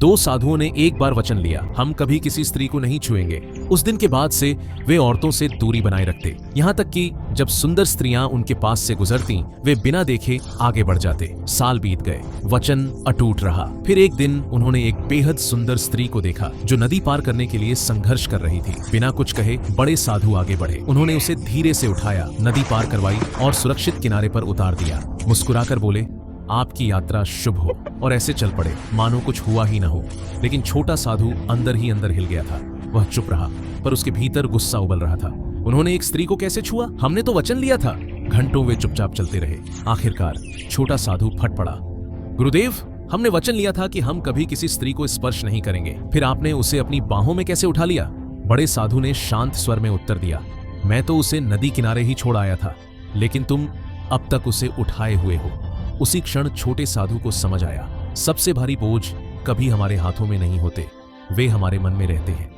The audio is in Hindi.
दो साधुओं ने एक बार वचन लिया, हम कभी किसी स्त्री को नहीं छुएंगे। उस दिन के बाद से वे औरतों से दूरी बनाए रखते, यहाँ तक कि जब सुंदर स्त्रियां उनके पास से गुजरती वे बिना देखे आगे बढ़ जाते। साल बीत गए, वचन अटूट रहा। फिर एक दिन उन्होंने एक बेहद सुंदर स्त्री को देखा जो नदी पार करने के लिए संघर्ष कर रही थी। बिना कुछ कहे बड़े साधु आगे बढ़े। उन्होंने उसे धीरे से उठाया, नदी पार करवाई और सुरक्षित किनारे पर उतार दिया। मुस्कुराकर बोले, आपकी यात्रा शुभ हो, और ऐसे चल पड़े मानो कुछ हुआ ही न हो। लेकिन छोटा साधु अंदर ही अंदर हिल गया था। वह चुप रहा, पर उसके भीतर गुस्सा उबल रहा था। उन्होंने एक स्त्री को कैसे छुआ? हमने तो वचन लिया था। घंटों वे चुपचाप चलते रहे। आखिरकार छोटा साधु फट पड़ा, गुरुदेव, हमने वचन लिया था कि हम कभी किसी स्त्री को स्पर्श नहीं करेंगे, फिर आपने उसे अपनी बाहों में कैसे उठा लिया? बड़े साधु ने शांत स्वर में उत्तर दिया, मैं तो उसे नदी किनारे ही छोड़ आया था, लेकिन तुम अब तक उसे उठाए हुए हो। उसी क्षण छोटे साधु को समझ आया, सबसे भारी बोझ कभी हमारे हाथों में नहीं होते, वे हमारे मन में रहते हैं।